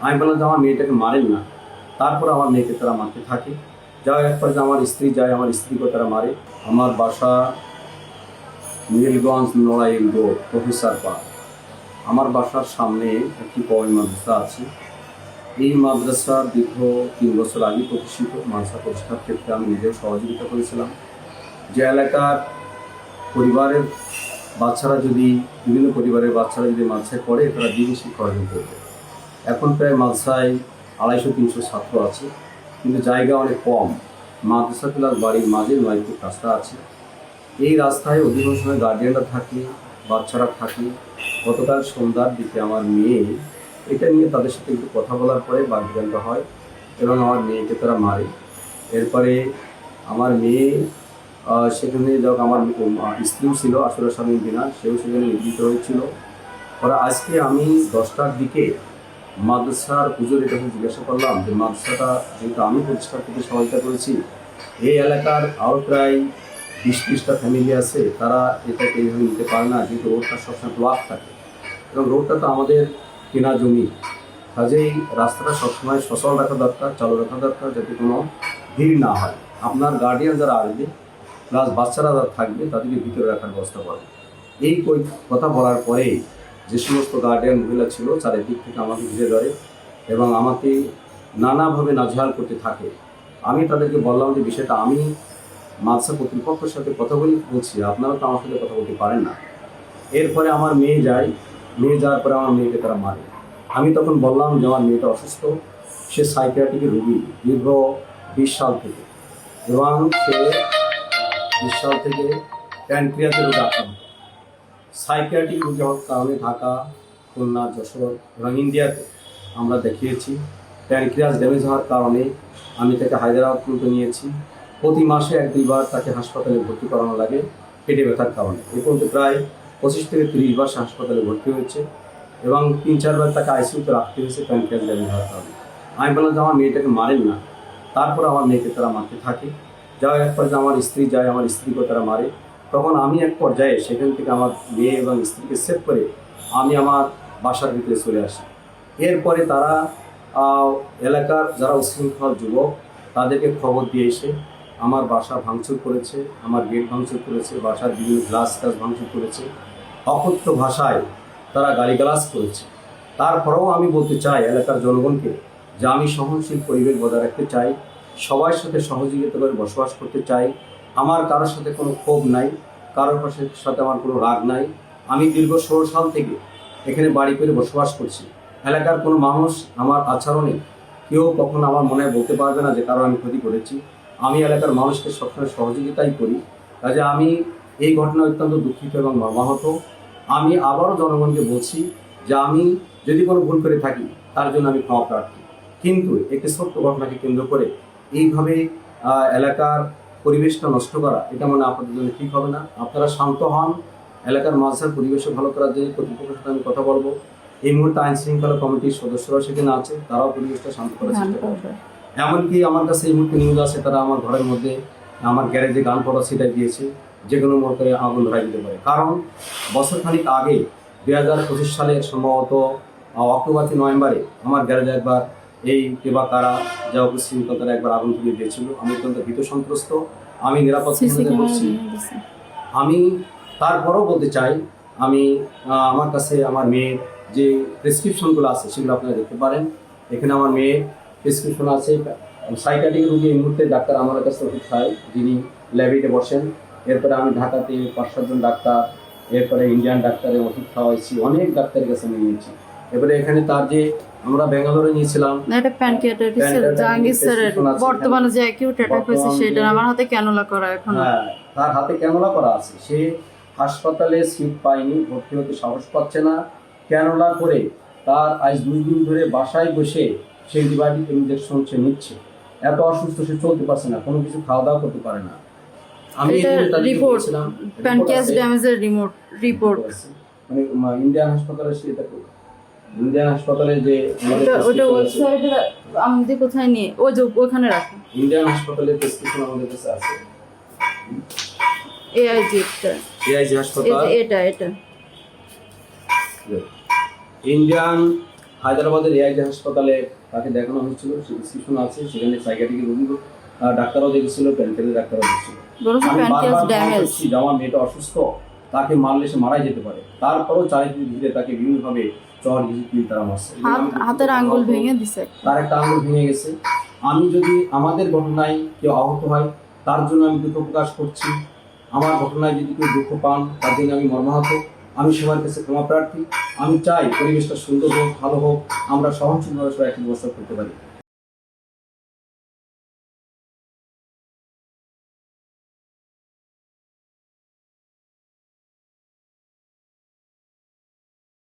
আমি বললাম যে আমার মেয়েটাকে মারেন না। তারপর আমার মেয়েকে তারা মারতে থাকে। যাওয়ার একবার যে আমার স্ত্রী যায়, আমার স্ত্রীকে তারা মারে। আমার বাসা Nilganj Narail road, professor park. আমার বাসার সামনে একটি কওমি মাদ্রাসা আছে। এই মাদ্রাসার দীর্ঘ 3 বছর আগে প্রতিষ্ঠিত। মাদ্রাসা প্রতিষ্ঠার ক্ষেত্রে আমি নিজেও সহযোগিতা করেছিলাম। যে এলাকার পরিবারের বাচ্চারা যদি বিভিন্ন পরিবারের বাচ্চারা যদি মাদ্রাসায় পড়ে, তারা দিনই শিক্ষা অর্জন করবে। এখন প্রায় মাদ্রাসায় 250-300 ছাত্র আছে, কিন্তু জায়গা অনেক কম। মাদ্রাসা ক্লাস বাড়ির মাঝে 9 ফুট রাস্তা আছে। এই রাস্তায় অধিকাংশ সময় গার্ডিয়ানরা থাকে, বাচ্চারা থাকে। গতকাল সন্ধ্যার দিকে আমার মেয়ে এটা নিয়ে তাদের সাথে একটু কথা বলার পরে বাকবিতণ্ড হয় এবং আমার মেয়েকে তারা মারে। এরপরে আমার মেয়ে সেখানে যখন আমার স্ত্রীও ছিল, আসলে স্বামী বিনা, সেও সেখানে নিবৃত্ত হয়েছিল। পরে আজকে আমি 10টার দিকে মাদ্রাসার পুজোর এটা জিজ্ঞাসা করলাম যে মাদ্রাসাটা যেহেতু আমি প্রতিষ্ঠা করতে সহায়তা করেছি, এই এলাকার আরও প্রায় 20-30টা ফ্যামিলি আছে, তারা এটাকে এইভাবে নিতে পারে না, যেহেতু রোডটা সবসময় ব্লক থাকে এবং রোডটা তো আমাদের কেনা জমি। কাজেই রাস্তাটা সবসময় সচল রাখা দরকার, চালু রাখা দরকার, যাতে কোনো ভিড় না হয়। আপনার গার্ডিয়ান যারা আসবে প্লাস বাচ্চারা যারা থাকবে তাদেরকে ভিতরে রাখার ব্যবস্থা করে। এই কথা বলার পরে যে সমস্ত গার্ডিয়ান মহিলা ছিল চারিদিক থেকে আমাকে ঘিরে ধরে এবং আমাকে নানাভাবে নাজেহাল করতে থাকে। আমি তাদেরকে বললাম যে বিষয়টা আমি মাদ্রাসা কর্তৃপক্ষের সাথে কথা বলছি, আপনারা তো আমার সাথে কথা বলতে পারেন না। এরপরে আমার মেয়ে যায়, মেয়ে যাওয়ার পরে আমার মেয়েকে তারা মারে। আমি তখন বললাম যে আমার মেয়েটা অসুস্থ, সে সাইকিয়াট্রিকের রোগী দীর্ঘ 20 সাল থেকে, এবং সে 20 সাল থেকে প্যানক্রিয়াসের রোগে আক্রান্ত। সাইকিয়াট্রিক রোগী হওয়ার কারণে ঢাকা, খুলনা, যশোর এবং ইন্ডিয়াতে আমরা দেখিয়েছি। প্যানক্রিয়াস ড্যামেজ হওয়ার কারণে আমি তাকে হায়দ্রাবাদ পর্যন্ত নিয়েছি। প্রতি মাসে 1-2 বার তাকে হাসপাতালে ভর্তি করানো লাগে পেটে ব্যথার কারণে। এ পর্যন্ত প্রায় 25 থেকে 30 বার সে হাসপাতালে ভর্তি হয়েছে এবং 3-4 বার তাকে আইসিইউতে রাখতে হয়েছে প্যানক্রিয়াস ড্যামেজ হওয়ার কারণে। আমি বললাম যে আমার মেয়েটাকে মারেন না। তারপর আমার মেয়েকে তারা মারতে থাকে। যাওয়ার একবার যে আমার স্ত্রী যায়, আমার স্ত্রীকে তারা মারে। তখন আমি এক পর্যায়ে সেখান থেকে আমার মেয়ে এবং স্ত্রীকে সেভ করে আমি আমার বাসার ভিতরে চলে আসি। এরপরে তারা এলাকার যারা উচ্ছৃঙ্খল যুবক তাদেরকে খবর দিয়ে এসে আমার বাসা ভাঙচুর করেছে, আমার গেট ভাঙচুর করেছে, বাসার বিভিন্ন গ্লাস ভাঙচুর করেছে, অকথ্য ভাষায় তারা গালিগালাজ করেছে। তারপরেও আমি বলতে চাই এলাকার জনগণকে যে আমি সহনশীল পরিবেশ বজায় রাখতে চাই, সবার সাথে সহযোগিতা করে বসবাস করতে চাই। আমার কারোর সাথে কোনো ক্ষোভ নাই, কারোর সাথে আমার কোনো রাগ নাই। আমি দীর্ঘ 16 সাল থেকে এখানে বাড়ি করে বসবাস করছি। এলাকার কোনো মানুষ আমার আচরণে কেউ কখনো আমার মনে বলতে পারবে না যে কারো আমি ক্ষতি করেছি। আমি এলাকার মানুষকে সবসময় সহযোগিতাই করি। কাজে আমি এই ঘটনা অত্যন্ত দুঃখিত এবং মর্মাহত। আমি আবারও জনগণকে বলছি যে আমি যদি কোনো ভুল করে থাকি তার জন্য আমি ক্ষমা প্রার্থী, কিন্তু একটি ছোট্ট ঘটনাকে কেন্দ্র করে এইভাবে এলাকার পরিবেশটা নষ্ট করা এটা মনে আপনাদের জন্য ঠিক হবে না। আপনারা শান্ত হন। এলাকার মাদ্রাসার পরিবেশও ভালো করার জন্য কর্তৃপক্ষের সাথে আমি কথা বলবো। এই মুহূর্তে আইন শৃঙ্খলা কমিটির সদস্যরাও সেখানে আছে, তারাও পরিবেশটা শান্ত করার চেষ্টা করবে। এমনকি আমার কাছে এই মুহূর্তে নিউজ আছে তারা আমার ঘরের মধ্যে আমার গ্যারেজে গান পড়া সেটা দিয়েছে, যে কোনো মুহূর্তে আগুন ধরাই দিতে পারে। কারণ বছরখানিক আগে 2025 সালে সম্ভবত অক্টোবর থেকে নভেম্বরে আমার গ্যারেজে একবার এই কেবা কারা যা উপশৃঙ্খল তারা একবার আগুন ধরিয়ে দিয়েছিল। আমি অত্যন্ত ভীত সন্ত্রস্ত, আমি নিরাপত্তা বলছি। আমি তারপরেও বলতে চাই আমি আমার কাছে আমার মেয়ের যে প্রেসক্রিপশনগুলো আছে সেগুলো আপনারা দেখতে পারেন। এখানে আমার মেয়ের প্রেসক্রিপশন আছে। সাইকিয়াট্রিক রোগী এই মুহূর্তে ডাক্তার আমার কাছে ওষুধ খায়, যিনি ল্যাবেটে বসেন। এরপরে আমি ঢাকাতে 5-7 জন ডাক্তার, এরপরে ইন্ডিয়ান ডাক্তারের ওষুধ খাওয়াইছি, অনেক ডাক্তারের কাছে আমি নিয়েছি। এবারে এখানে তার যে আমরা ব্যাঙ্গালোরে নিয়েছিলাম, এটা প্যানক্রিয়াটাইটিস জাহাঙ্গীর স্যারের বর্তমানে যে অ্যাকিউট অ্যাটাক হয়েছে সেটা আমার হাতে ক্যানুলা করা এখন। হ্যাঁ, তার হাতে ক্যানুলা করা আছে। সে হাসপাতালে সিট পায়নি, ভর্তি হতে সাহস পাচ্ছে না। ক্যানুলা করে তার আজ 2 দিন ধরে বাসায় বসে সে অ্যান্টিবায়োটিক ইনজেকশন সে নিচ্ছে। এত অসুস্থ, সে চলতে পারছে না, কোনো কিছু খাওয়া দাওয়া করতে পারে না। আমি রিপোর্ট প্যানক্রিয়াস ড্যামেজের রিপোর্ট মানে ইন্ডিয়ান হাসপাতালে সে এটা ইন্ডিয়ান হাসপাতালে যে ওটা ওয়েবসাইটে আমাদের কোথায় নিয়ে ওই যে ওখানে রাখা ইন্ডিয়ান হাসপাতালে প্রেসক্রিপশন আমাদের কাছে আছে। এআইজি হাসপাতাল এটা ইন্ডিয়ান হায়দ্রাবাদের এআইজি হাসপাতালে তাকে দেখানো হয়েছিল, সে ডিসক্রিপশন আছে, সেখানে সাইকিয়াট্রিক রোগী ডাক্তারও দেখেছিল, প্যানকেলের ডাক্তারও দেখছিল। বলেছে আমি প্যানক্রিয়াস বারবার ড্যামেজ। বলছি যে আমার মেয়েটা অসুস্থ, তাকে মারলে সে মারাই যেতে পারে, তারপরেও চারিদিকে ঘিরে তাকে বিভিন্নভাবে চর ঘিরে তারা মারছে। হাতের আঙ্গুল ভেঙে দিছে। তার একটা আঙ্গুল ভেঙে গেছে। আমি যদি আমাদের ঘটনায় কেউ আহত হয় তার জন্য আমি দুঃখ প্রকাশ করছি, আমার ঘটনায় যদি কেউ দুঃখ পান তার জন্য আমি মর্মাহত। আমি সবার কাছে ক্ষমা প্রার্থী। আমি চাই পরিবেশটা সুন্দর হোক, ভালো হোক, আমরা সহনশীলভাবে সবাই একটি ব্যবস্থা করতে পারি।